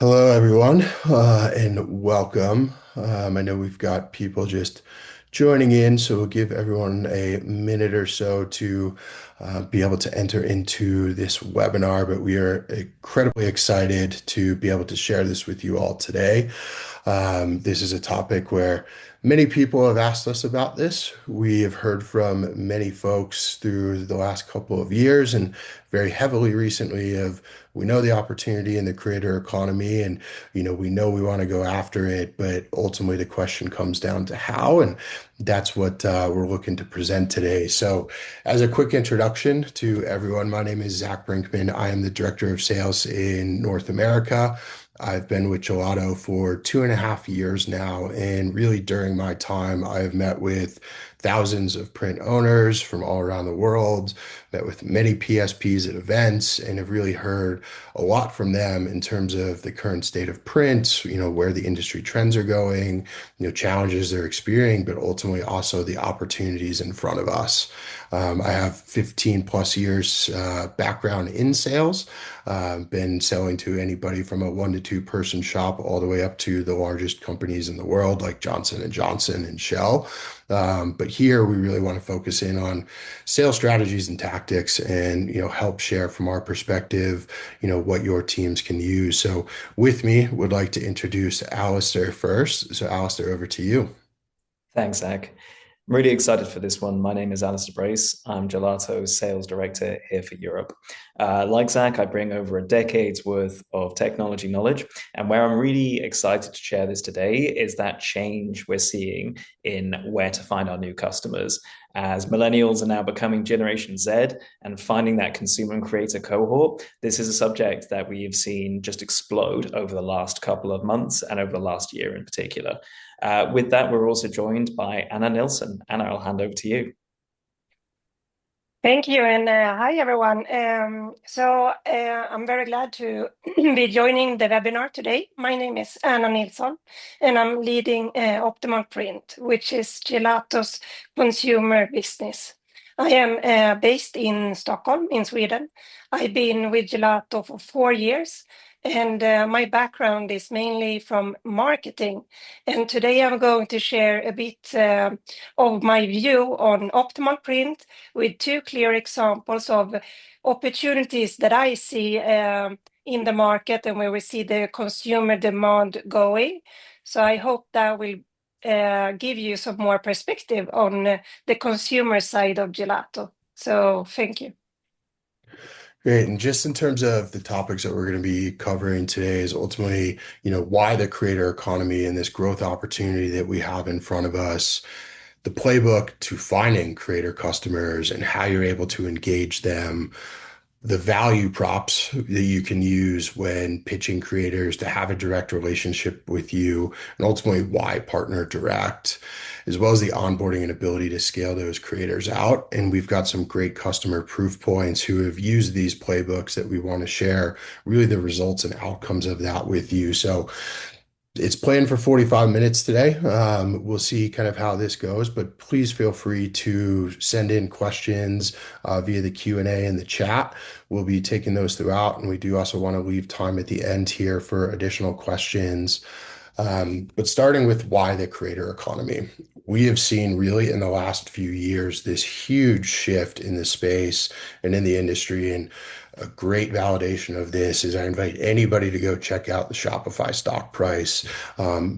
Hello, everyone, and welcome. I know we've got people just joining in, so we'll give everyone a minute or so to be able to enter into this webinar. But we are incredibly excited to be able to share this with you all today. This is a topic where many people have asked us about this. We have heard from many folks through the last couple of years and very heavily recently of we know the opportunity in the creator economy and we know we want to go after it, but ultimately the question comes down to how, and that's what we're looking to present today. So as a quick introduction to everyone, my name is Zach Brinkman. I am the Director of Sales in North America. I've been with Gelato for 2.5 years now, and really during my time, I have met with thousands of print owners from all around the world, met with many PSPs at events, and have really heard a lot from them in terms of the current state of print, where the industry trends are going, challenges they're experiencing, but ultimately also the opportunities in front of us. I have 15 plus years background in sales. Been selling to anybody from a 1 to 2 person shop all the way up to the largest companies in the world like Johnson and Johnson and Shell. But here we really want to focus in on sales strategies and tactics and help share from our perspective what your teams can use. So with me would like to introduce Alistair first. So Alistair, over to you. Thanks, Zach. I'm really excited for this one. My name is Alistair Brace. I'm Gelato's sales director here for Europe. Like Zach, I bring over a decade's worth of technology knowledge. And where I'm really excited to share this today is that change we're seeing in where to find our new customers. As millennials are now becoming Generation Z and finding that consumer and creator cohort, this is a subject that we've seen just explode over the last couple of months and over the last year in particular. With that, we're also joined by Anna Nilsson. Anna, I'll hand over to you. Thank you, and hi everyone. I'm very glad to be joining the webinar today. My name is Anna Nilsson, and I'm leading Optimalprint, which is Gelato's consumer business. I am based in Stockholm, in Sweden. I've been with Gelato for 4 years, and my background is mainly from marketing. And today I'm going to share a bit of my view on Optimalprint with two clear examples of opportunities that I see in the market and where we see the consumer demand going. So I hope that will give you some more perspective on the consumer side of Gelato. So thank you. Great. And just in terms of the topics that we're going to be covering today is ultimately, why the creator economy and this growth opportunity that we have in front of us, the playbook to finding creator customers and how you're able to engage them, the value props that you can use when pitching creators to have a direct relationship with you, and ultimately why partner direct, as well as the onboarding and ability to scale those creators out. And we've got some great customer proof points who have used these playbooks that we want to share really the results and outcomes of that with you. So it's planned for 45 minutes today. We'll see kind of how this goes, but please feel free to send in questions via the Q&A in the chat. We'll be taking those throughout, and we do also want to leave time at the end here for additional questions. But starting with why the creator economy, we have seen really in the last few years this huge shift in the space and in the industry. And a great validation of this is I invite anybody to go check out the Shopify stock price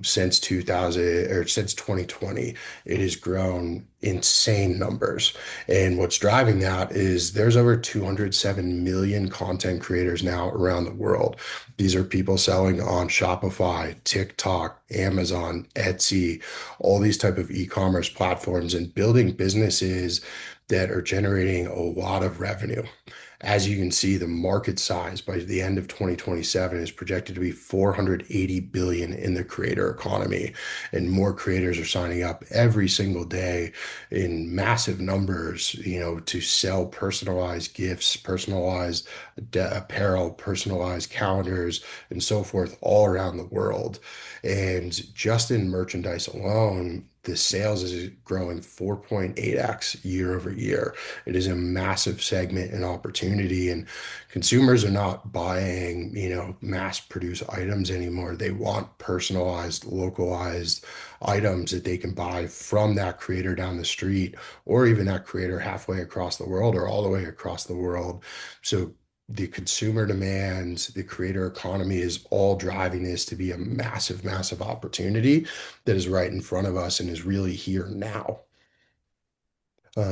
since 2000 or since 2020. It has grown insane numbers. And what's driving that is there's over 207 million content creators now around the world. These are people selling on Shopify, TikTok, Amazon, Etsy, all these type of e-commerce platforms and building businesses that are generating a lot of revenue. As you can see, the market size by the end of 2027 is projected to be 480 billion in the creator economy, and more creators are signing up every single day in massive numbers, to sell personalized gifts, personalized apparel, personalized calendars, and so forth all around the world. And just in merchandise alone, the sales is growing 4.8x year over year. It is a massive segment and opportunity, and consumers are not buying, mass-produced items anymore. They want personalized, localized items that they can buy from that creator down the street, or even that creator halfway across the world or all the way across the world. So the consumer demands, the creator economy is all driving this to be a massive, massive opportunity that is right in front of us and is really here now.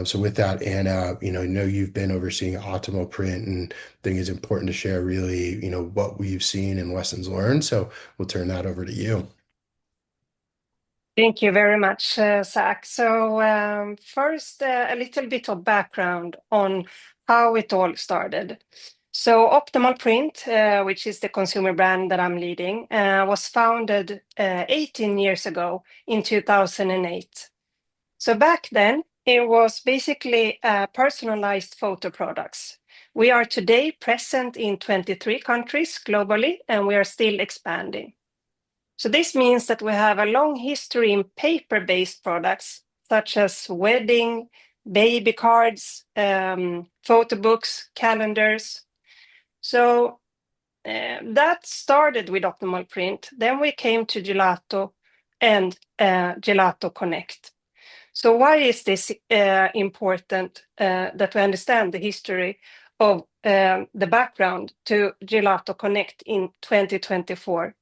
So with that, Anna, I know you've been overseeing Optimalprint, and I think it's important to share really, what we've seen and lessons learned. So we'll turn that over to you. Thank you very much, Zach. So first, a little bit of background on how it all started. So Optimalprint, which is the consumer brand that I'm leading, was founded 18 years ago in 2008. So back then, it was basically personalized photo products. We are today present in 23 countries globally, and we are still expanding. So this means that we have a long history in paper-based products, such as wedding, baby cards, photo books, calendars. So that started with Optimalprint. Then we came to Gelato and Gelato Connect. So why is this important that we understand the history of the background to Gelato Connect in 2024?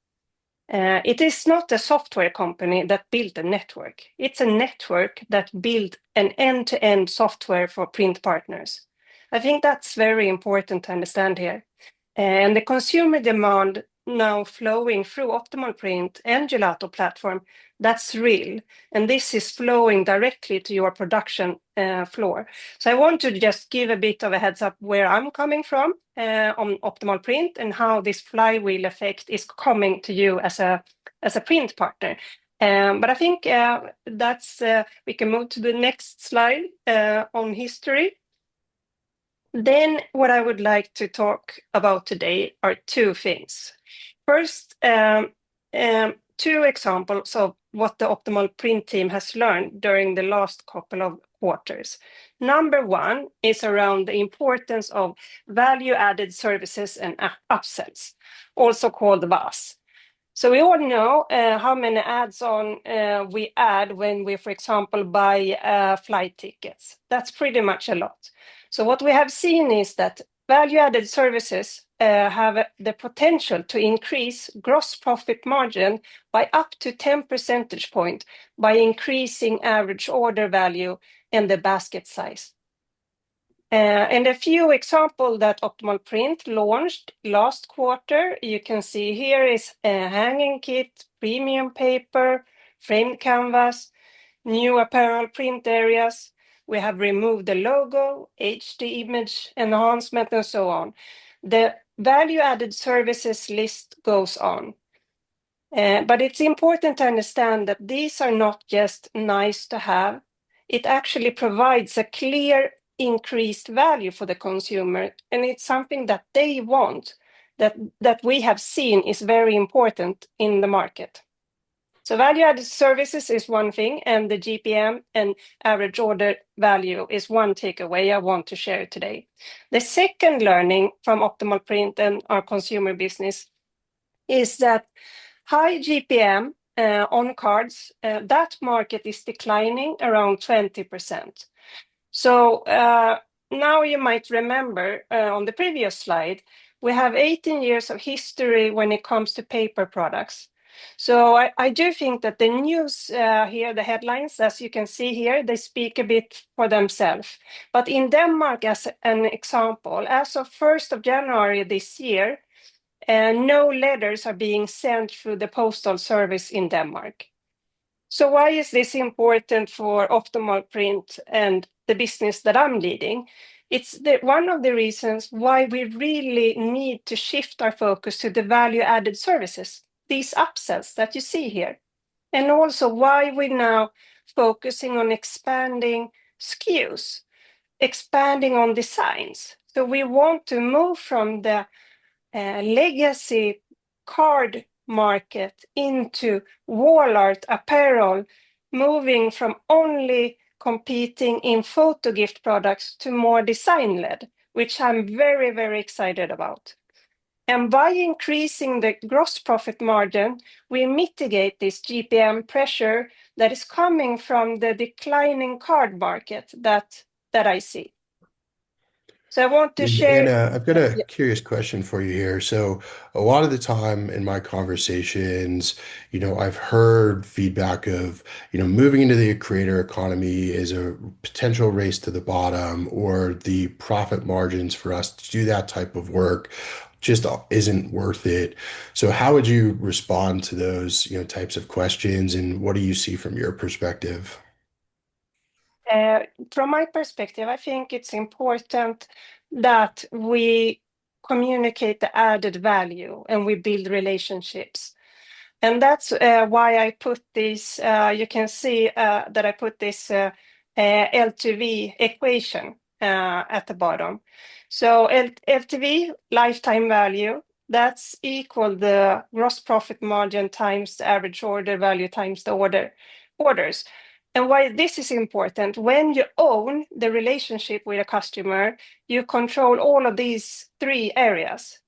It is not a software company that built a network. It's a network that built an end-to-end software for print partners. I think that's very important to understand here. And the consumer demand now flowing through Optimalprint and Gelato platform, that's real. And this is flowing directly to your production floor. So I want to just give a bit of a heads up where I'm coming from on Optimalprint and how this flywheel effect is coming to you as a print partner. But I think we can move to the next slide on history. Then what I would like to talk about today are two things. First, two examples of what the Optimalprint team has learned during the last couple of quarters. Number one is around the importance of value-added services and upsells, also called VAS. So we all know how many ads-on we add when we, for example, buy flight tickets. That's pretty much a lot. So what we have seen is that value-added services have the potential to increase gross profit margin by up to 10 percentage points by increasing average order value and the basket size. And a few examples that Optimalprint launched last quarter, you can see here is a hanging kit, premium paper, framed canvas, new apparel print areas. We have removed the logo, HD image enhancement, and so on. The value-added services list goes on. But it's important to understand that these are not just nice to have. It actually provides a clear increased value for the consumer, and it's something that they want, that we have seen is very important in the market. So value-added services is one thing, and the GPM and average order value is one takeaway I want to share today. The second learning from Optimalprint and our consumer business is that high GPM on cards, that market is declining around 20%. So now you might remember on the previous slide, we have 18 years of history when it comes to paper products. So I do think that the news here, the headlines, as you can see here, they speak a bit for themselves. But in Denmark, as an example, as of 1st of January this year, no letters are being sent through the postal service in Denmark. So why is this important for Optimalprint and the business that I'm leading? It's one of the reasons why we really need to shift our focus to the value-added services, these upsells that you see here. And also why we're now focusing on expanding SKUs, expanding on designs. So we want to move from the legacy card market into wall art, apparel, moving from only competing in photo gift products to more design-led, which I'm very, very excited about. And by increasing the gross profit margin, we mitigate this GPM pressure that is coming from the declining card market that I see. So I want to share. Anna, I've got a curious question for you here. So, a lot of the time in my conversations, I've heard feedback of, moving into the creator economy is a potential race to the bottom, or the profit margins for us to do that type of work just isn't worth it. So, how would you respond to those, types of questions, and what do you see from your perspective? From my perspective, I think it's important that we communicate the added value and we build relationships. And that's why I put this, you can see that I put this LTV equation at the bottom. So LTV, lifetime value, that's equal the gross profit margin times the average order value times the orders. And why this is important, when you own the relationship with a customer, you control all of these three areas.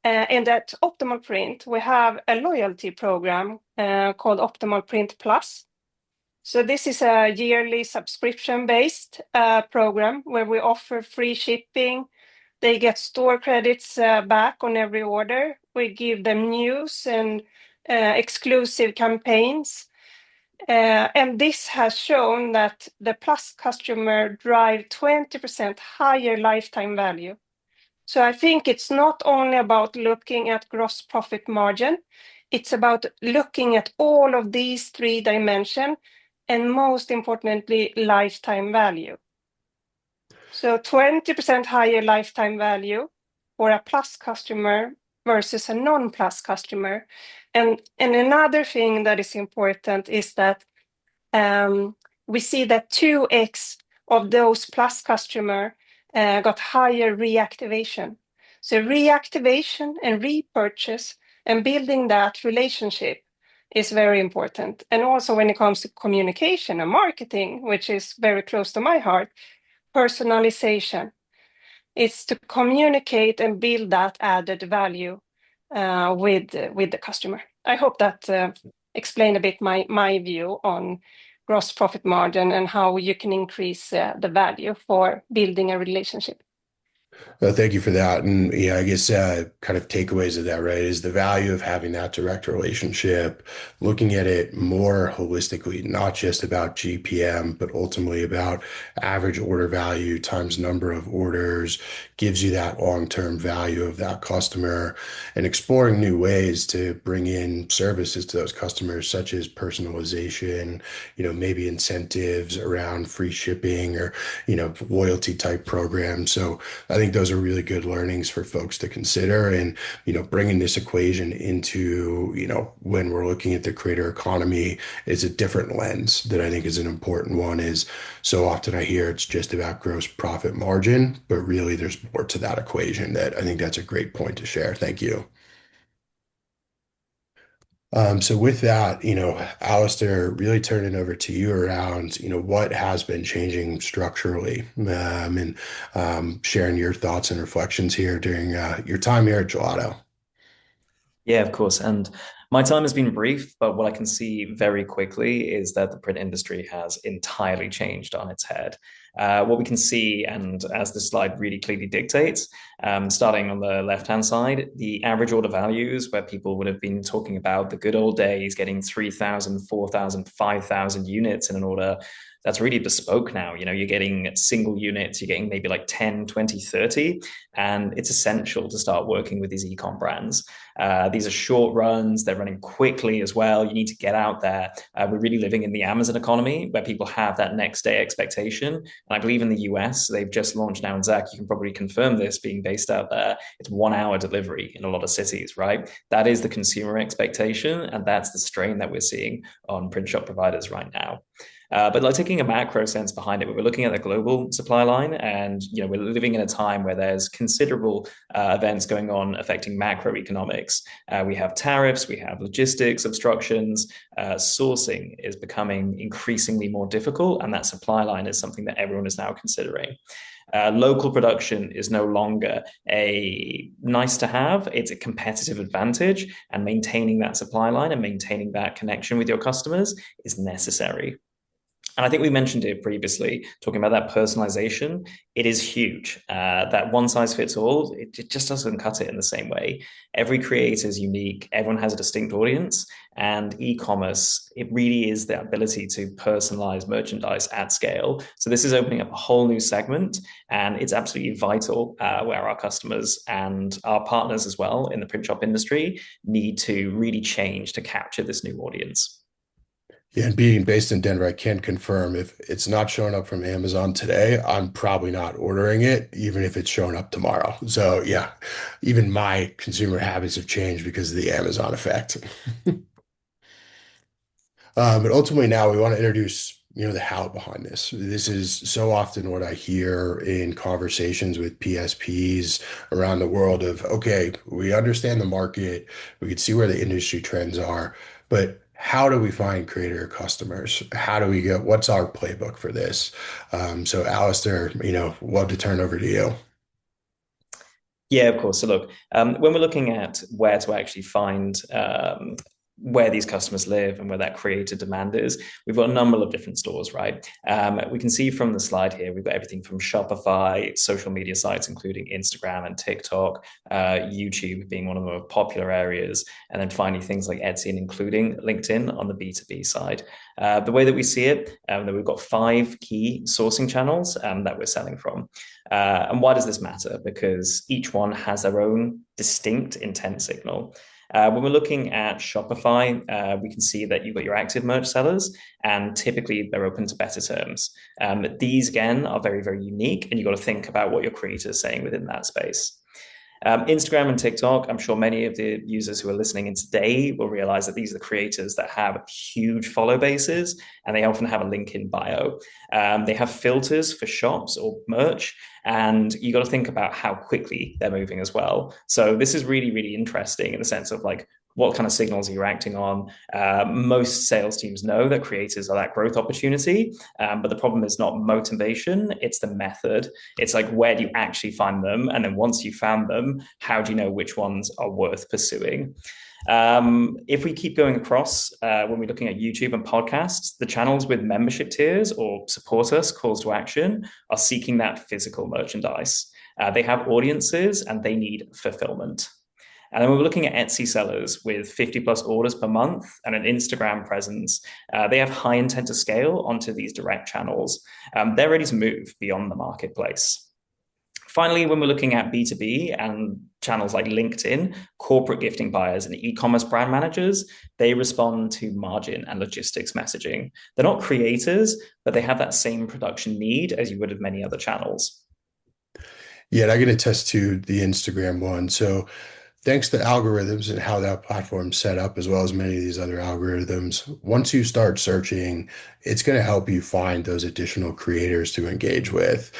And at Optimalprint, we have a loyalty program called Optimalprint Plus. So this is a yearly subscription-based program where we offer free shipping. They get store credits back on every order. We give them news and exclusive campaigns. And this has shown that the Plus customer drive 20% higher lifetime value. So I think it's not only about looking at gross profit margin, it's about looking at all of these three dimensions, and most importantly, lifetime value. So 20% higher lifetime value for a Plus customer versus a non-Plus customer. And another thing that is important is that we see that 2x of those Plus customer got higher reactivation. So reactivation and repurchase and building that relationship is very important. And also when it comes to communication and marketing, which is very close to my heart, personalization. It's to communicate and build that added value with the customer. I hope that explained a bit my view on gross profit margin and how you can increase the value for building a relationship. Thank you for that. And yeah, I guess kind of takeaways of that, right, is the value of having that direct relationship, looking at it more holistically, not just about GPM, but ultimately about average order value times number of orders, gives you that long-term value of that customer, and exploring new ways to bring in services to those customers, such as personalization, maybe incentives around free shipping or, loyalty type programs. So I think those are really good learnings for folks to consider. And, bringing this equation into, when we're looking at the creator economy is a different lens that I think is an important one. Is so often I hear it's just about gross profit margin, but really there's more to that equation. That I think that's a great point to share. Thank you. So with that, Alistair, really turning over to you around, what has been changing structurally, and sharing your thoughts and reflections here during your time here at Gelato. Yeah, of course. And my time has been brief, but what I can see very quickly is that the print industry has entirely changed on its head. What we can see, and as the slide really clearly dictates, starting on the left-hand side, the average order values where people would have been talking about the good old days, getting 3,000, 4,000, 5,000 units in an order. That's really bespoke now. You're getting single units, you're getting maybe like 10, 20, 30, and it's essential to start working with these e-com brands. These are short runs, they're running quickly as well. You need to get out there. We're really living in the Amazon economy where people have that next day expectation. And I believe in the US, they've just launched now, and Zach, you can probably confirm this being based out there, it's 1 hour delivery in a lot of cities, right? That is the consumer expectation, and that's the strain that we're seeing on print shop providers right now. But like taking a macro sense behind it, we're looking at the global supply line, and we're living in a time where there's considerable events going on affecting macroeconomics. We have tariffs, we have logistics obstructions, sourcing is becoming increasingly more difficult, and that supply line is something that everyone is now considering. Local production is no longer a nice to have, it's a competitive advantage, and maintaining that supply line and maintaining that connection with your customers is necessary. And I think we mentioned it previously, talking about that personalization. It is huge. That one size fits all, it just doesn't cut it in the same way. Every creator is unique. Everyone has a distinct audience. And e-commerce, it really is the ability to personalize merchandise at scale. So this is opening up a whole new segment. And it's absolutely vital where our customers and our partners as well in the print shop industry need to really change to capture this new audience. Yeah, and being based in Denver, I can confirm if it's not showing up from Amazon today, I'm probably not ordering it, even if it's showing up tomorrow. So yeah, even my consumer habits have changed because of the Amazon effect. But ultimately now we want to introduce, the how behind this. This is so often what I hear in conversations with PSPs around the world of, okay, we understand the market, we can see where the industry trends are, but how do we find creator customers? How do we get, what's our playbook for this? So Alistair, love to turn over to you. Yeah, of course. So look, when we're looking at where to actually find where these customers live and where that creator demand is, we've got a number of different stores, right? We can see from the slide here, we've got everything from Shopify, social media sites, including Instagram and TikTok, YouTube being one of the more popular areas, and then finally things like Etsy and including LinkedIn on the B2B side. The way that we see it, that we've got 5 key sourcing channels that we're selling from. And why does this matter? Because each one has their own distinct intent signal. When we're looking at Shopify, we can see that you've got your active merch sellers, and typically they're open to better terms. These, again, are very, very unique, and you've got to think about what your creator is saying within that space. Instagram and TikTok, I'm sure many of the users who are listening in today will realize that these are the creators that have huge follow bases, and they often have a link in bio. They have filters for shops or merch, and you got to think about how quickly they're moving as well. So this is really, really interesting in the sense of like, what kind of signals are you acting on? Most sales teams know that creators are that growth opportunity, but the problem is not motivation, it's the method. It's like, where do you actually find them? And then once you found them, how do you know which ones are worth pursuing? If we keep going across, when we're looking at YouTube and podcasts, the channels with membership tiers or support us, calls to action, are seeking that physical merchandise. They have audiences and they need fulfillment. And then we're looking at Etsy sellers with 50 plus orders per month and an Instagram presence. They have high intent to scale onto these direct channels. They're ready to move beyond the marketplace. Finally, when we're looking at B2B and channels like LinkedIn, corporate gifting buyers and e-commerce brand managers, they respond to margin and logistics messaging. They're not creators, but they have that same production need as you would of many other channels. Yeah, and I can attest to the Instagram one. So thanks to algorithms and how that platform's set up, as well as many of these other algorithms, once you start searching, it's going to help you find those additional creators to engage with.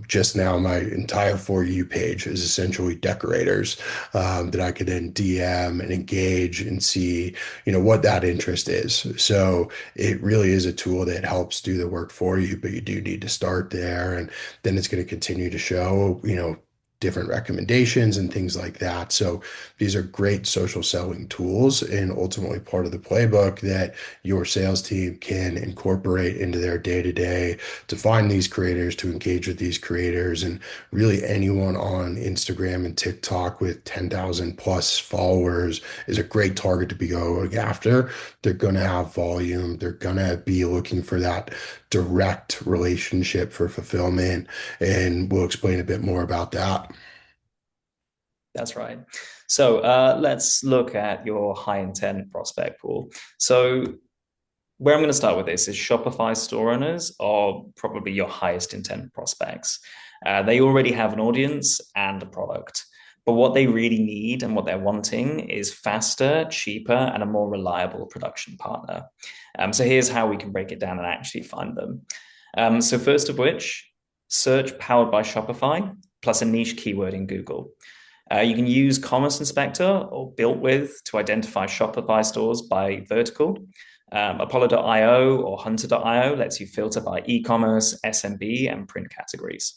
Just now, my entire For You page is essentially decorators that I could then DM and engage and see, what that interest is. So it really is a tool that helps do the work for you, but you do need to start there, and then it's going to continue to show, different recommendations and things like that. So these are great social selling tools and ultimately part of the playbook that your sales team can incorporate into their day-to-day to find these creators, to engage with these creators. And really anyone on Instagram and TikTok with 10,000 plus followers is a great target to be going after. They're going to have volume. They're going to be looking for that direct relationship for fulfillment. And we'll explain a bit more about that. That's right. So let's look at your high intent prospect pool. So where I'm going to start with this is Shopify store owners are probably your highest intent prospects. They already have an audience and a product. But what they really need and what they're wanting is faster, cheaper, and a more reliable production partner. So here's how we can break it down and actually find them. So first of which, search powered by Shopify plus a niche keyword in Google. You can use Commerce Inspector or Built With to identify Shopify stores by vertical. Apollo.io or Hunter.io lets you filter by e-commerce, SMB, and print categories.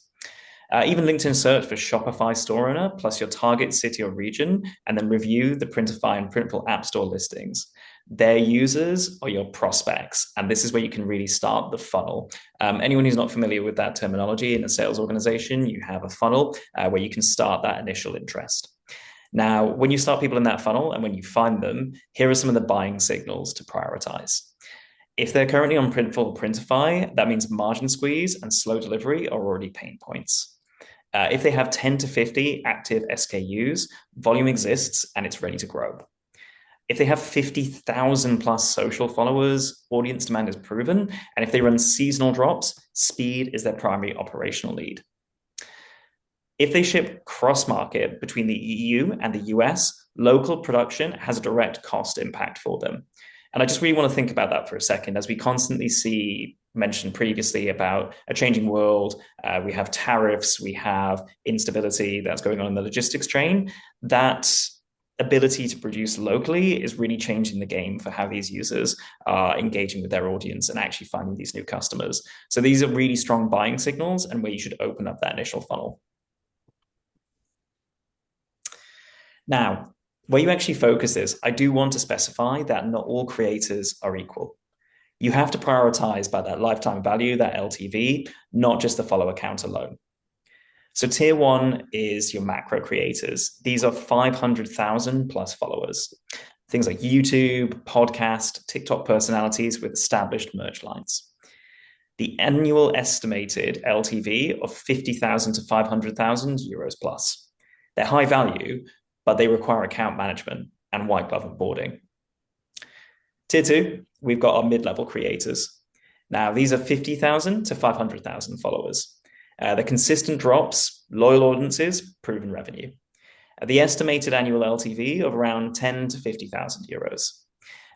Even LinkedIn search for Shopify store owner plus your target city or region, and then review the Printify and Printful app store listings. Their users are your prospects, and this is where you can really start the funnel. Anyone who's not familiar with that terminology in a sales organization, you have a funnel where you can start that initial interest. Now, when you start people in that funnel and when you find them, here are some of the buying signals to prioritize. If they're currently on Printful or Printify, that means margin squeeze and slow delivery are already pain points. If they have 10 to 50 active SKUs, volume exists and it's ready to grow. If they have 50,000 plus social followers, audience demand is proven. And if they run seasonal drops, speed is their primary operational lead. If they ship cross-market between the EU and the US, local production has a direct cost impact for them. And I just really want to think about that for a second, as we constantly see mentioned previously about a changing world. We have tariffs, we have instability that's going on in the logistics chain. That ability to produce locally is really changing the game for how these users are engaging with their audience and actually finding these new customers. So these are really strong buying signals and where you should open up that initial funnel. Now, where you actually focus this, I do want to specify that not all creators are equal. You have to prioritize by that lifetime value, that LTV, not just the follower count alone. So tier one is your macro creators. These are 500,000 plus followers. Things like YouTube, podcast, TikTok personalities with established merch lines. The annual estimated LTV of 50,000 to 500,000 euros plus. They're high value, but they require account management and white glove onboarding. Tier two, we've got our mid-level creators. Now, these are 50,000 to 500,000 followers. They're consistent drops, loyal audiences, proven revenue. The estimated annual LTV of around 10 to 50,000 euros.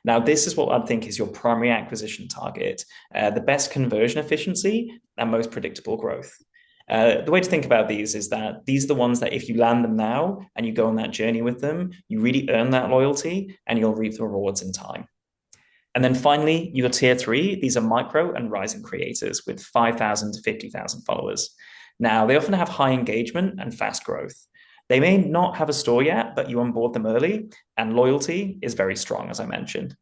Now, this is what I think is your primary acquisition target, the best conversion efficiency and most predictable growth. The way to think about these is that these are the ones that if you land them now and you go on that journey with them, you really earn that loyalty and you'll reap the rewards in time. And then finally, you got tier three. These are micro and rising creators with 5,000 to 50,000 followers. Now, they often have high engagement and fast growth. They may not have a store yet, but you onboard them early and loyalty is very strong, as I mentioned.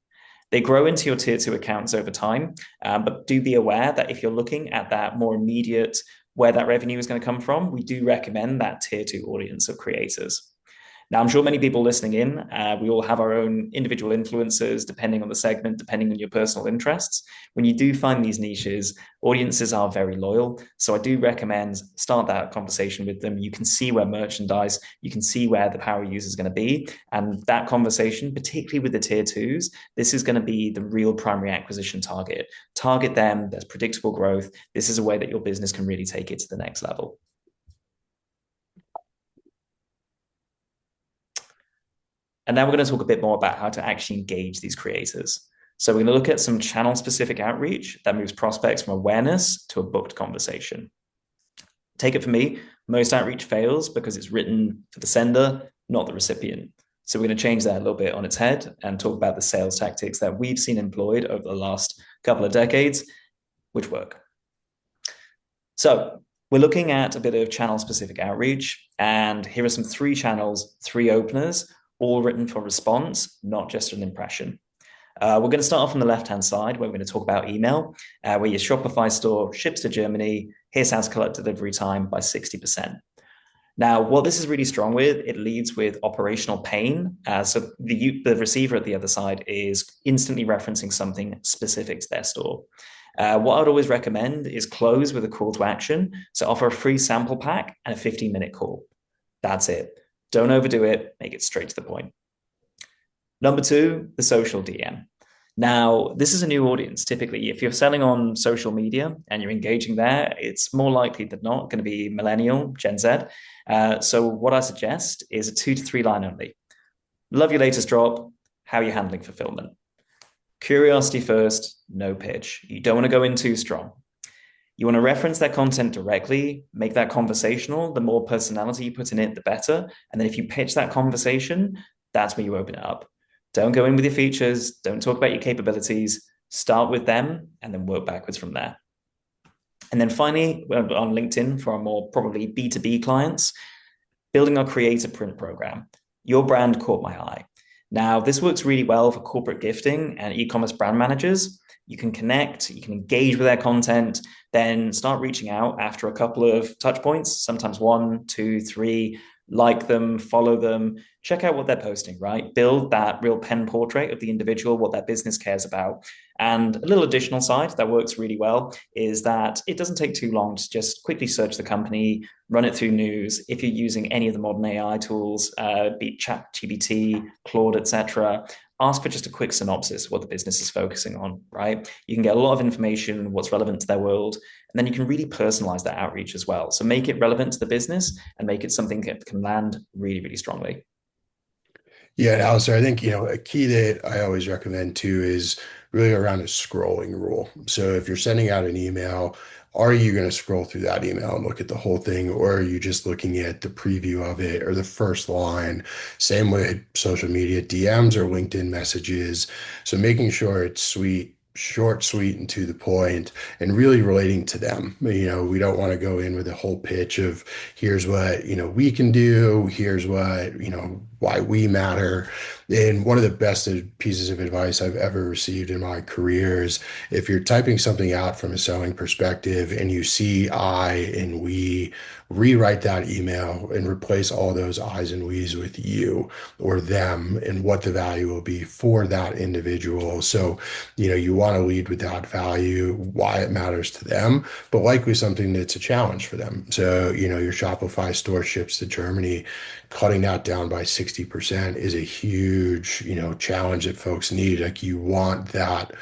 They grow into your tier two accounts over time, but do be aware that if you're looking at that more immediate, where that revenue is going to come from, we do recommend that tier two audience of creators. Now, I'm sure many people listening in, we all have our own individual influences, depending on the segment, depending on your personal interests. When you do find these niches, audiences are very loyal. So I do recommend start that conversation with them. You can see where merchandise, you can see where the power user is going to be. And that conversation, particularly with the tier twos, this is going to be the real primary acquisition target. Target them, there's predictable growth. This is a way that your business can really take it to the next level. And now we're going to talk a bit more about how to actually engage these creators. So we're going to look at some channel-specific outreach that moves prospects from awareness to a booked conversation. Take it from me, most outreach fails because it's written for the sender, not the recipient. So we're going to change that a little bit on its head and talk about the sales tactics that we've seen employed over the last couple of decades, which work. So we're looking at a bit of channel-specific outreach, and here are some 3 channels, 3 openers, all written for response, not just an impression. We're going to start off on the left-hand side, where we're going to talk about email, where your Shopify store ships to Germany. Here's how to cut delivery time by 60%. Now, what this is really strong with, it leads with operational pain. So the receiver at the other side is instantly referencing something specific to their store. What I'd always recommend is close with a call to action. So offer a free sample pack and a 15-minute call. That's it. Don't overdo it. Make it straight to the point. Number 2, the social DM. Now, this is a new audience. Typically, if you're selling on social media and you're engaging there, it's more likely than not going to be millennial, Gen Z. So what I suggest is a 2 to 3 line only. Love your latest drop. How are you handling fulfillment? Curiosity first, no pitch. You don't want to go in too strong. You want to reference that content directly, make that conversational. The more personality you put in it, the better. And then if you pitch that conversation, that's where you open it up. Don't go in with your features. Don't talk about your capabilities. Start with them and then work backwards from there. And then finally, on LinkedIn for our more probably B2B clients, building our creator print program. Your brand caught my eye. Now, this works really well for corporate gifting and e-commerce brand managers. You can connect, you can engage with their content, then start reaching out after a couple of touch points, sometimes 1, 2, 3, like them, follow them, check out what they're posting, right? Build that real pen portrait of the individual, what their business cares about. And a little additional side that works really well is that it doesn't take too long to just quickly search the company, run it through news. If you're using any of the modern AI tools, be it ChatGPT, Claude, etc., ask for just a quick synopsis of what the business is focusing on, right? You can get a lot of information, what's relevant to their world, and then you can really personalize that outreach as well. So make it relevant to the business and make it something that can land really, really strongly. Yeah, Alistair, I think, a key that I always recommend too is really around a scrolling rule. So if you're sending out an email, are you going to scroll through that email and look at the whole thing, or are you just looking at the preview of it or the first line? Same with social media, DMs or LinkedIn messages. So making sure it's short, sweet, and to the point, and really relating to them. We don't want to go in with a whole pitch of here's what, we can do, here's what, why we matter. And one of the best pieces of advice I've ever received in my career is if you're typing something out from a selling perspective and you see I and we, rewrite that email and replace all those I's and we's with you or them and what the value will be for that individual. So, you want to lead with that value, why it matters to them, but likely something that's a challenge for them. So, your Shopify store ships to Germany, cutting that down by 60% is a huge, challenge that folks need. Like you want that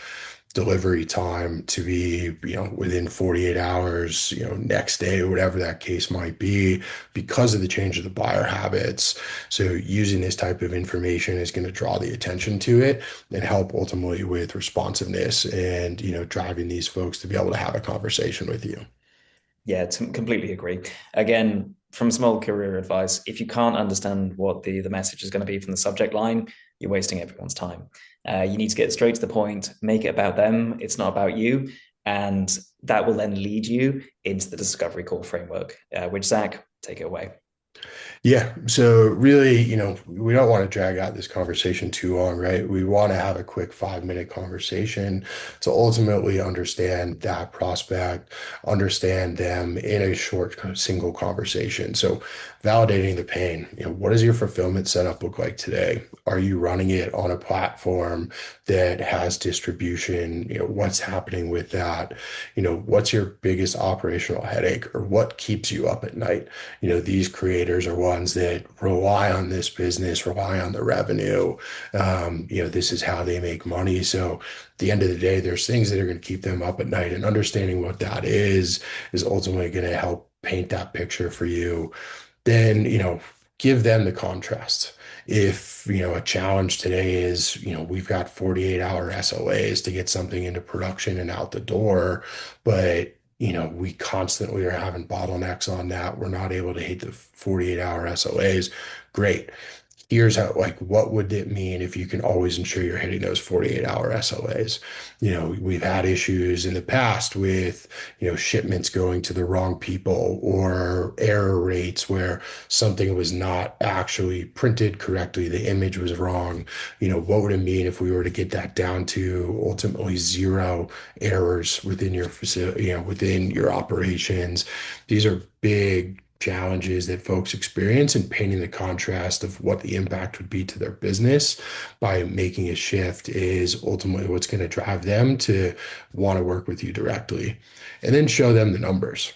delivery time to be, within 48 hours, next day, or whatever that case might be, because of the change of the buyer habits. So using this type of information is going to draw the attention to it and help ultimately with responsiveness and, driving these folks to be able to have a conversation with you. Yeah, completely agree. Again, from small career advice, if you can't understand what the message is going to be from the subject line, you're wasting everyone's time. You need to get straight to the point, make it about them. It's not about you. And that will then lead you into the discovery call framework, which Zach, take it away. Yeah. So really, we don't want to drag out this conversation too long, right? We want to have a quick 5-minute conversation to ultimately understand that prospect, understand them in a short single conversation. So validating the pain, what does your fulfillment setup look like today? Are you running it on a platform that has distribution? What's happening with that? What's your biggest operational headache or what keeps you up at night? These creators are ones that rely on this business, rely on the revenue. This is how they make money. So at the end of the day, there's things that are going to keep them up at night, and understanding what that is ultimately going to help paint that picture for you. Then, give them the contrast. If, a challenge today is, we've got 48-hour SLAs to get something into production and out the door, but we constantly are having bottlenecks on that. We're not able to hit the 48-hour SLAs. Great. Here's how, what would it mean if you can always ensure you're hitting those 48-hour SLAs? We've had issues in the past with, shipments going to the wrong people or error rates where something was not actually printed correctly. The image was wrong. What would it mean if we were to get that down to ultimately 0 errors within your facility, within your operations? These are big challenges that folks experience and painting the contrast of what the impact would be to their business by making a shift is ultimately what's going to drive them to want to work with you directly. And then show them the numbers,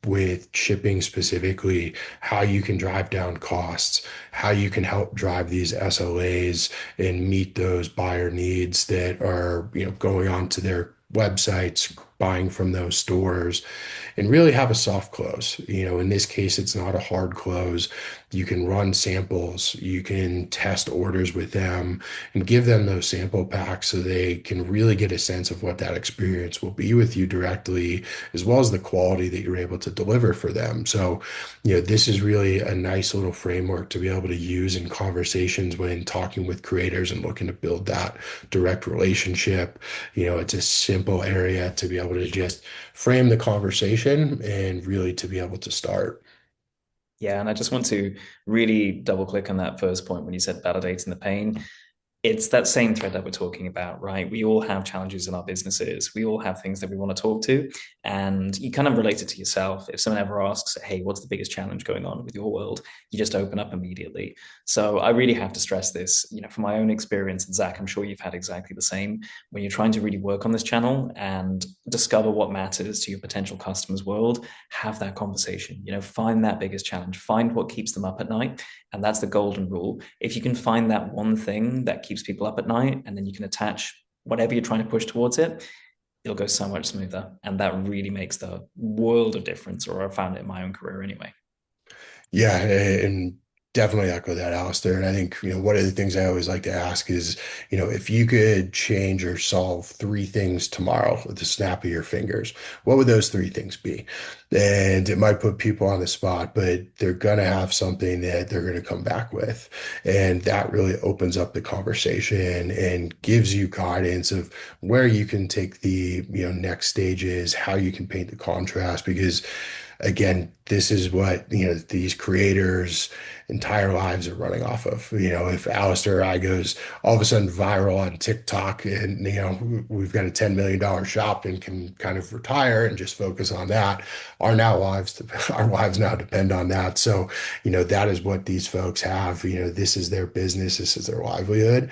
with shipping specifically, how you can drive down costs, how you can help drive these SLAs and meet those buyer needs that are, going onto their websites, buying from those stores, and really have a soft close. In this case, it's not a hard close. You can run samples, you can test orders with them and give them those sample packs so they can really get a sense of what that experience will be with you directly, as well as the quality that you're able to deliver for them. So, this is really a nice little framework to be able to use in conversations when talking with creators and looking to build that direct relationship. It's a simple area to be able to just frame the conversation and really to be able to start. Yeah, and I just want to really double click on that first point when you said validating the pain. It's that same thread that we're talking about, right? We all have challenges in our businesses. We all have things that we want to talk to. And you kind of relate it to yourself. If someone ever asks, hey, what's the biggest challenge going on with your world? You just open up immediately. So I really have to stress this, from my own experience, and Zach, I'm sure you've had exactly the same. When you're trying to really work on this channel and discover what matters to your potential customers' world, have that conversation, find that biggest challenge, find what keeps them up at night. And that's the golden rule. If you can find that one thing that keeps people up at night, and then you can attach whatever you're trying to push towards it, it'll go so much smoother. And that really makes the world of difference, or I found it in my own career anyway. Yeah, and definitely echo that, Alistair. And I think, one of the things I always like to ask is, if you could change or solve three things tomorrow with the snap of your fingers, what would those three things be? And it might put people on the spot, but they're going to have something that they're going to come back with. And that really opens up the conversation and gives you guidance of where you can take the, next stages, how you can paint the contrast, because again, this is what, these creators' entire lives are running off of. If Alistair or I goes all of a sudden viral on TikTok and, we've got a $10 million shop and can kind of retire and just focus on that, our lives now depend on that. So, that is what these folks have. This is their business, this is their livelihood.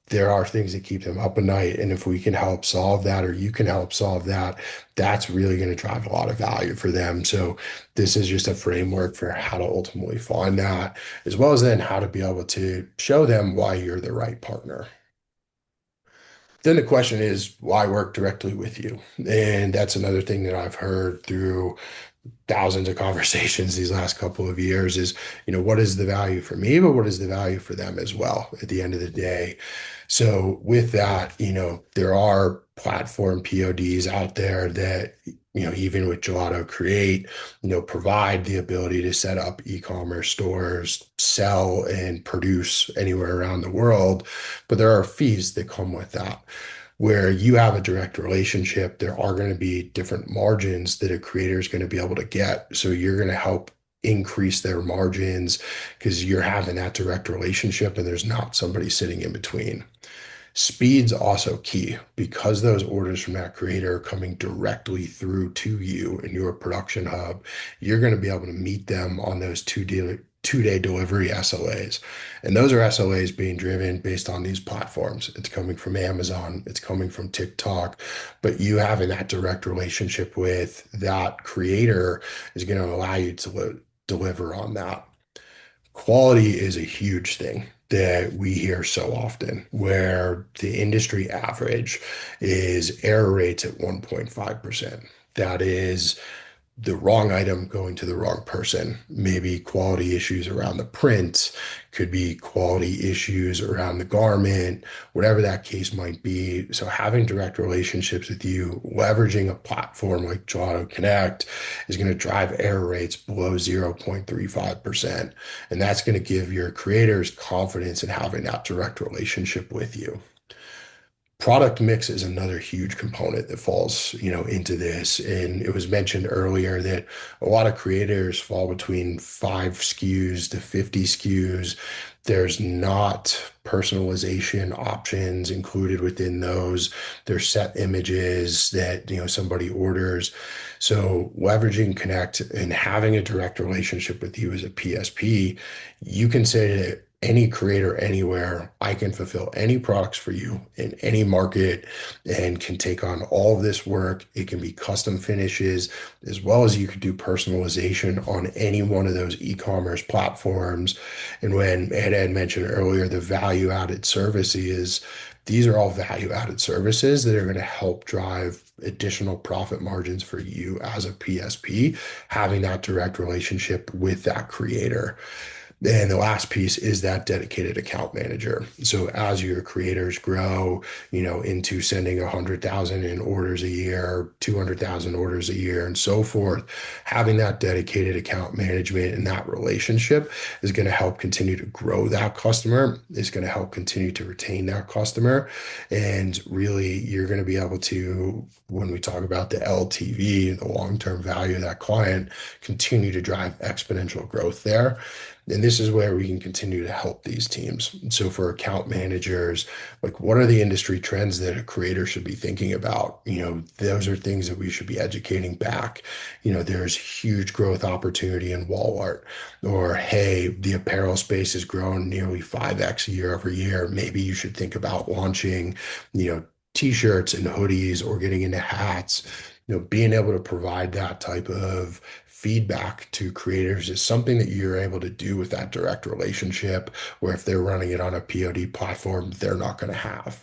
There are things that keep them up at night. And if we can help solve that, or you can help solve that, that's really going to drive a lot of value for them. So this is just a framework for how to ultimately find that, as well as then how to be able to show them why you're the right partner. Then the question is, why work directly with you? And that's another thing that I've heard through thousands of conversations these last couple of years is, what is the value for me, but what is the value for them as well at the end of the day? So with that, there are platform PODs out there that, even with Gelato Create, provide the ability to set up e-commerce stores, sell and produce anywhere around the world. But there are fees that come with that. Where you have a direct relationship, there are going to be different margins that a creator is going to be able to get. So you're going to help increase their margins because you're having that direct relationship and there's not somebody sitting in between. Speed's also key because those orders from that creator are coming directly through to you in your production hub. You're going to be able to meet them on those two-day delivery SLAs. And those are SLAs being driven based on these platforms. It's coming from Amazon, it's coming from TikTok, but you having that direct relationship with that creator is going to allow you to deliver on that. Quality is a huge thing that we hear so often, where the industry average is error rates at 1.5%. That is the wrong item going to the wrong person. Maybe quality issues around the print, could be quality issues around the garment, whatever that case might be. So having direct relationships with you, leveraging a platform like GelatoConnect is going to drive error rates below 0.35%. And that's going to give your creators confidence in having that direct relationship with you. Product mix is another huge component that falls, into this. And it was mentioned earlier that a lot of creators fall between 5 SKUs to 50 SKUs. There's not personalization options included within those. There's set images that, somebody orders. So leveraging Connect and having a direct relationship with you as a PSP, you can say to any creator anywhere, I can fulfill any products for you in any market and can take on all of this work. It can be custom finishes, as well as you could do personalization on any one of those e-commerce platforms. And when Ed had mentioned earlier, the value added services, these are all value added services that are going to help drive additional profit margins for you as a PSP, having that direct relationship with that creator. And the last piece is that dedicated account manager. So as your creators grow, into sending 100,000 in orders a year, 200,000 orders a year, and so forth, having that dedicated account management and that relationship is going to help continue to grow that customer, is going to help continue to retain that customer. And really, you're going to be able to, when we talk about the LTV, the long-term value of that client, continue to drive exponential growth there. And this is where we can continue to help these teams. So for account managers, like what are the industry trends that a creator should be thinking about? Those are things that we should be educating back. There's huge growth opportunity in wall art, or hey, the apparel space has grown nearly 5x year over year. Maybe you should think about launching, t-shirts and hoodies or getting into hats. Being able to provide that type of feedback to creators is something that you're able to do with that direct relationship, where if they're running it on a POD platform, they're not going to have.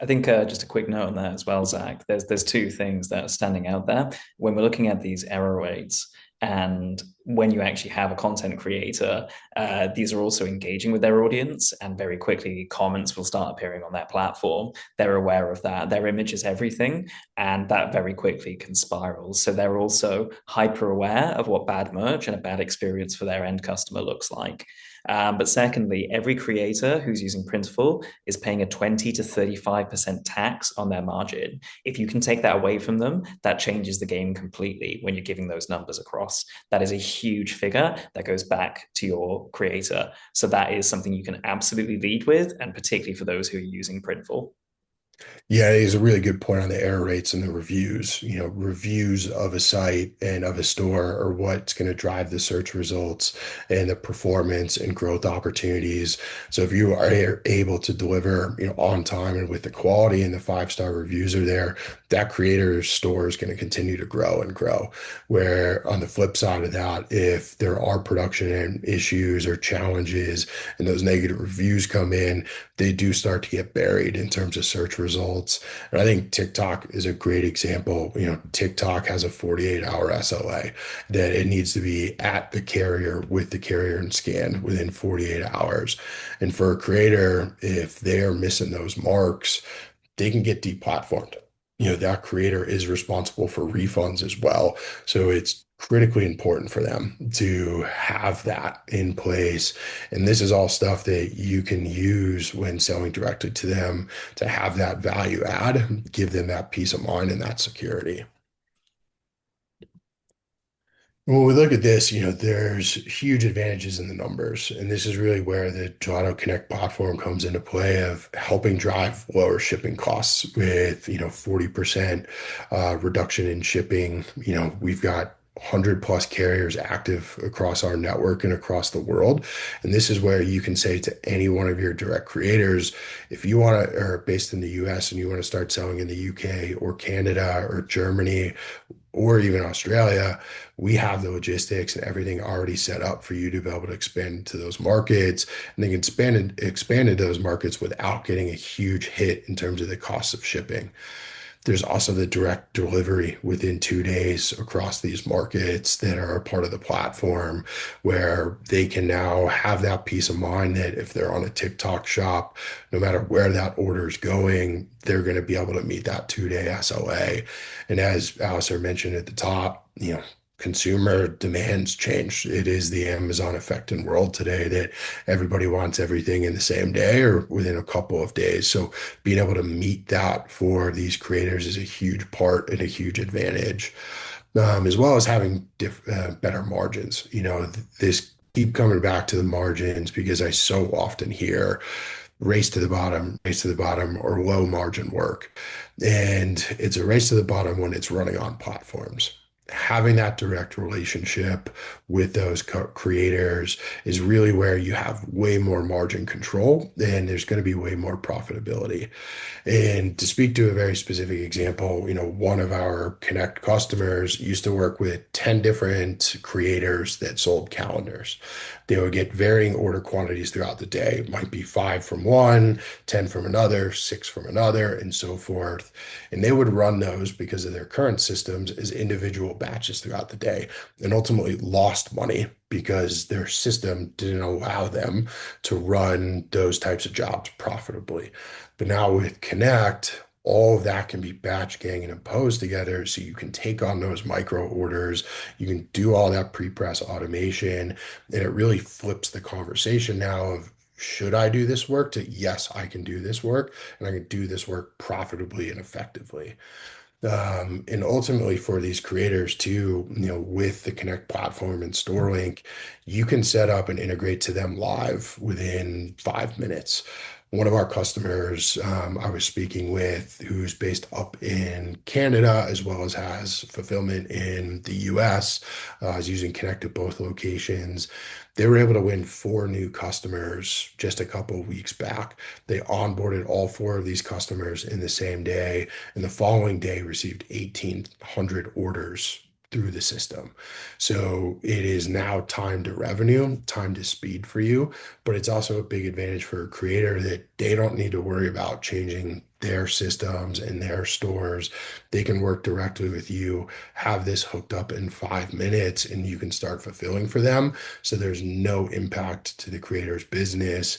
I think just a quick note on that as well, Zach. There's two things that are standing out there when we're looking at these error rates. And when you actually have a content creator, these are also engaging with their audience, and very quickly comments will start appearing on their platform. They're aware of that. Their image is everything, and that very quickly can spiral. So they're also hyper aware of what bad merch and a bad experience for their end customer looks like. But secondly, every creator who's using Printful is paying a 20 to 35% tax on their margin. If you can take that away from them, that changes the game completely when you're giving those numbers across. That is a huge figure that goes back to your creator. So that is something you can absolutely lead with, and particularly for those who are using Printful. Yeah, it is a really good point on the error rates and the reviews. Reviews of a site and of a store are what's going to drive the search results and the performance and growth opportunities. So if you are able to deliver, on time and with the quality, and the 5-star reviews are there, that creator's store is going to continue to grow and grow. Where on the flip side of that, if there are production issues or challenges and those negative reviews come in, they do start to get buried in terms of search results. And I think TikTok is a great example. TikTok has a 48-hour SLA that it needs to be at the carrier with the carrier and scanned within 48 hours. And for a creator, if they are missing those marks, they can get deplatformed. That creator is responsible for refunds as well. So it's critically important for them to have that in place. And this is all stuff that you can use when selling directly to them to have that value add, give them that peace of mind and that security. When we look at this, there's huge advantages in the numbers. And this is really where the Gelato Connect platform comes into play, of helping drive lower shipping costs with, 40% reduction in shipping. We've got 100 plus carriers active across our network and across the world. And this is where you can say to any one of your direct creators, if you want to, are based in the US and you want to start selling in the UK or Canada or Germany, or even Australia, we have the logistics and everything already set up for you to be able to expand to those markets, and they can expand into those markets without getting a huge hit in terms of the cost of shipping. There's also the direct delivery within 2 days across these markets that are a part of the platform, where they can now have that peace of mind that if they're on a TikTok shop, no matter where that order is going, they're going to be able to meet that 2-day SLA. And as Alistair mentioned at the top, consumer demands change. It is the Amazon effect in world today that everybody wants everything in the same day or within a couple of days. So being able to meet that for these creators is a huge part and a huge advantage, as well as having better margins. This keep coming back to the margins because I so often hear race to the bottom, or low margin work. And it's a race to the bottom when it's running on platforms. Having that direct relationship with those creators is really where you have way more margin control and there's going to be way more profitability. And to speak to a very specific example, one of our Connect customers used to work with 10 different creators that sold calendars. They would get varying order quantities throughout the day. It might be 5 from one, 10 from another, 6 from another, and so forth. And they would run those because of their current systems as individual batches throughout the day and ultimately lost money because their system didn't allow them to run those types of jobs profitably. But now with Connect, all of that can be batch, gang, and imposed together. So you can take on those micro orders. You can do all that pre-press automation. And it really flips the conversation now of, should I do this work, to yes, I can do this work and I can do this work profitably and effectively. And ultimately for these creators too, with the Connect platform and Store Link, you can set up and integrate to them live within 5 minutes. One of our customers I was speaking with, who's based up in Canada as well as has fulfillment in the US, is using Connect at both locations. They were able to win 4 new customers just a couple of weeks back. They onboarded all 4 of these customers in the same day, and the following day received 1,800 orders through the system. So it is now time to revenue, time to speed for you, but it's also a big advantage for a creator that they don't need to worry about changing their systems and their stores. They can work directly with you, have this hooked up in 5 minutes, and you can start fulfilling for them. So there's no impact to the creator's business.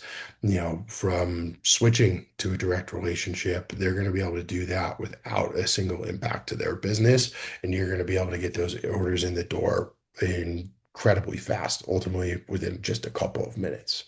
From switching to a direct relationship, they're going to be able to do that without a single impact to their business. And you're going to be able to get those orders in the door incredibly fast, ultimately within just a couple of minutes.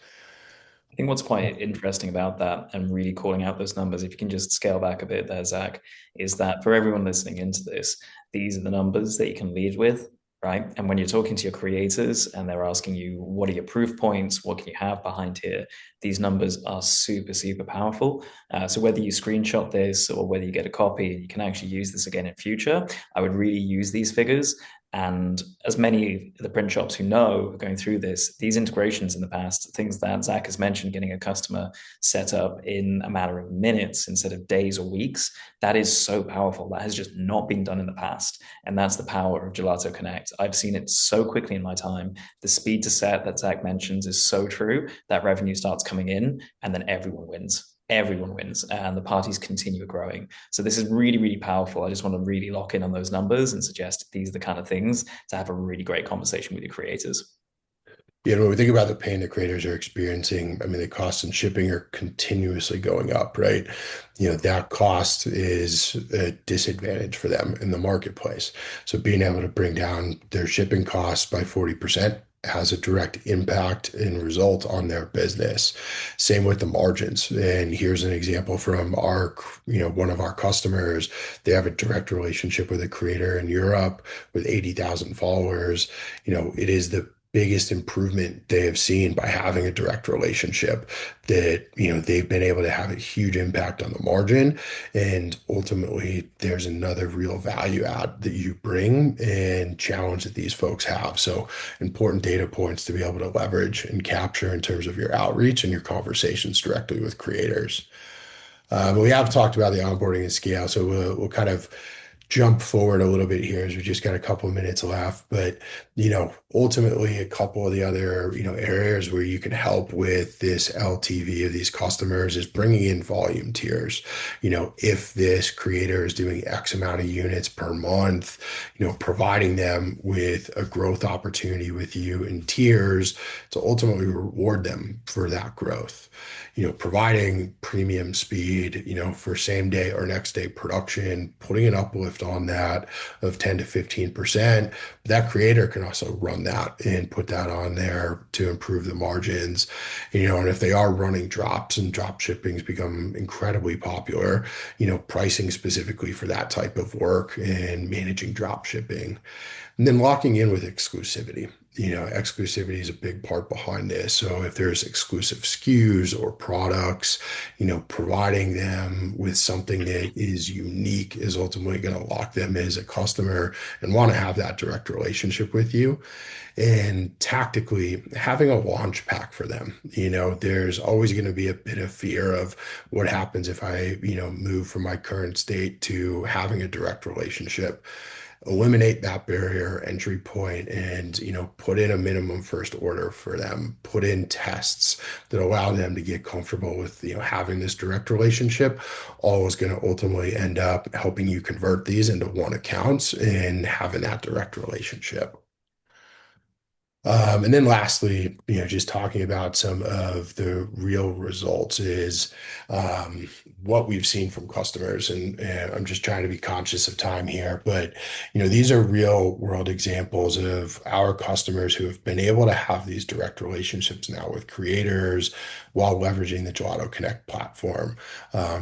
I think what's quite interesting about that and really calling out those numbers, if you can just scale back a bit there, Zach, is that for everyone listening into this, these are the numbers that you can lead with, right? And when you're talking to your creators and they're asking you, what are your proof points? What can you have behind here? These numbers are super, super powerful. So whether you screenshot this or whether you get a copy and you can actually use this again in future, I would really use these figures. And as many of the print shops who know going through this, these integrations in the past, things that Zach has mentioned, getting a customer set up in a matter of minutes instead of days or weeks, that is so powerful. That has just not been done in the past. And that's the power of Gelato Connect. I've seen it so quickly in my time. The speed to set that Zach mentions is so true. That revenue starts coming in and then everyone wins. Everyone wins and the parties continue growing. So this is really, really powerful. I just want to really lock in on those numbers and suggest these are the kind of things to have a really great conversation with your creators. Yeah, when we think about the pain the creators are experiencing, I mean, the costs and shipping are continuously going up, right? That cost is a disadvantage for them in the marketplace. So being able to bring down their shipping costs by 40% has a direct impact and result on their business. Same with the margins. And here's an example from one of our customers. They have a direct relationship with a creator in Europe with 80,000 followers. It is the biggest improvement they have seen by having a direct relationship that, they've been able to have a huge impact on the margin. And ultimately, there's another real value add that you bring and challenge that these folks have. So important data points to be able to leverage and capture in terms of your outreach and your conversations directly with creators. We have talked about the onboarding and scale, so we'll kind of jump forward a little bit here as we just got a couple of minutes left. But, ultimately a couple of the other, areas where you can help with this LTV of these customers is bringing in volume tiers. If this creator is doing X amount of units per month, providing them with a growth opportunity with you in tiers to ultimately reward them for that growth. Providing premium speed, for same day or next day production, putting an uplift on that of 10 to 15%, that creator can also run that and put that on there to improve the margins, and if they are running drops and drop shipping's become incredibly popular, pricing specifically for that type of work and managing drop shipping. And then locking in with exclusivity. Exclusivity is a big part behind this. So if there's exclusive SKUs or products, providing them with something that is unique is ultimately going to lock them as a customer and want to have that direct relationship with you. And tactically, having a launch pack for them. There's always going to be a bit of fear of what happens if I, move from my current state to having a direct relationship. Eliminate that barrier entry point and put in a minimum first order for them, put in tests that allow them to get comfortable with having this direct relationship. All is going to ultimately end up helping you convert these into one accounts and having that direct relationship. And then lastly, just talking about some of the real results is what we've seen from customers. And I'm just trying to be conscious of time here, but these are real world examples of our customers who have been able to have these direct relationships now with creators while leveraging the Gelato Connect platform.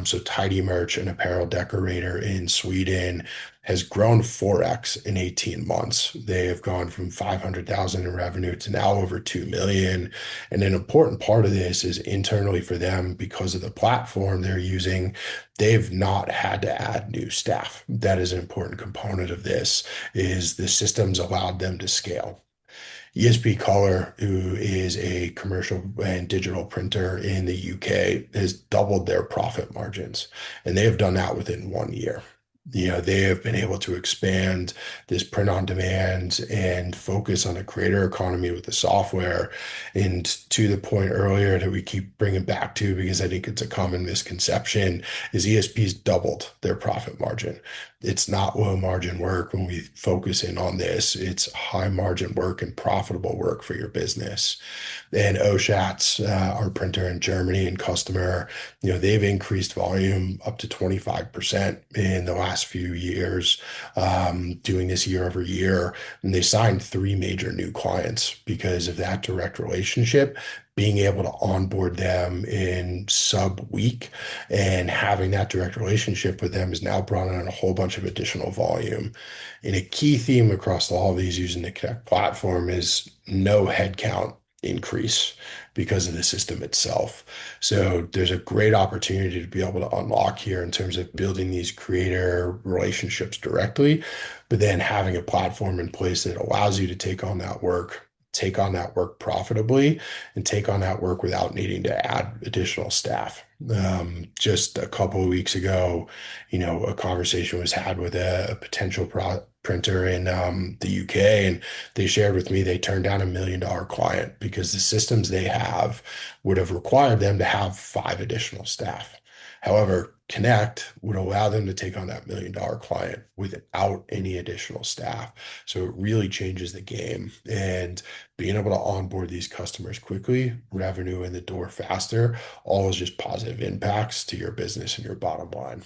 So Tidy Merch, an apparel decorator in Sweden, has grown 4x in 18 months. They have gone from 500,000 in revenue to now over 2 million. And an important part of this is internally for them, because of the platform they're using, they've not had to add new staff. That is an important component of this, is the systems allowed them to scale. ESP Color, who is a commercial and digital printer in the UK, has doubled their profit margins, and they have done that within 1 year. They have been able to expand this print on demand and focus on a creator economy with the software. And to the point earlier that we keep bringing back to, because I think it's a common misconception, is ESP's doubled their profit margin. It's not low margin work when we focus in on this. It's high margin work and profitable work for your business. And Oschatz, our printer in Germany and customer, they've increased volume up to 25% in the last few years, doing this year over year. And they signed 3 major new clients because of that direct relationship, being able to onboard them in sub-week and having that direct relationship with them has now brought on a whole bunch of additional volume. And a key theme across all of these using the Connect platform is no headcount increase because of the system itself. So there's a great opportunity to be able to unlock here in terms of building these creator relationships directly, but then having a platform in place that allows you to take on that work profitably, and take on that work without needing to add additional staff. Just a couple of weeks ago, a conversation was had with a potential printer in the UK, and they shared with me they turned down $1 million client because the systems they have would have required them to have 5 additional staff. However, Connect would allow them to take on that $1 million client without any additional staff. So it really changes the game. And being able to onboard these customers quickly, revenue in the door faster, all is just positive impacts to your business and your bottom line.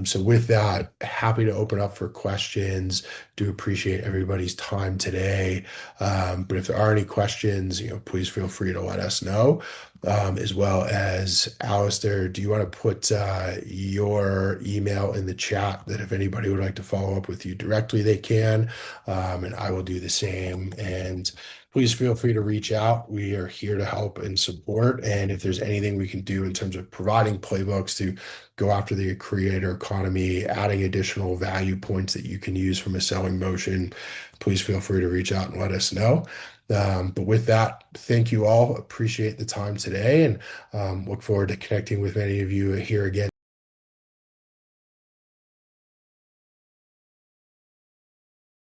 So with that, happy to open up for questions. Do appreciate everybody's time today. But if there are any questions, please feel free to let us know. As well as Alistair, do you want to put your email in the chat, that if anybody would like to follow up with you directly, they can, and I will do the same. And please feel free to reach out. We are here to help and support. And if there's anything we can do in terms of providing playbooks to go after the creator economy, adding additional value points that you can use from a selling motion, please feel free to reach out and let us know. But with that, thank you all. Appreciate the time today, and look forward to connecting with many of you here again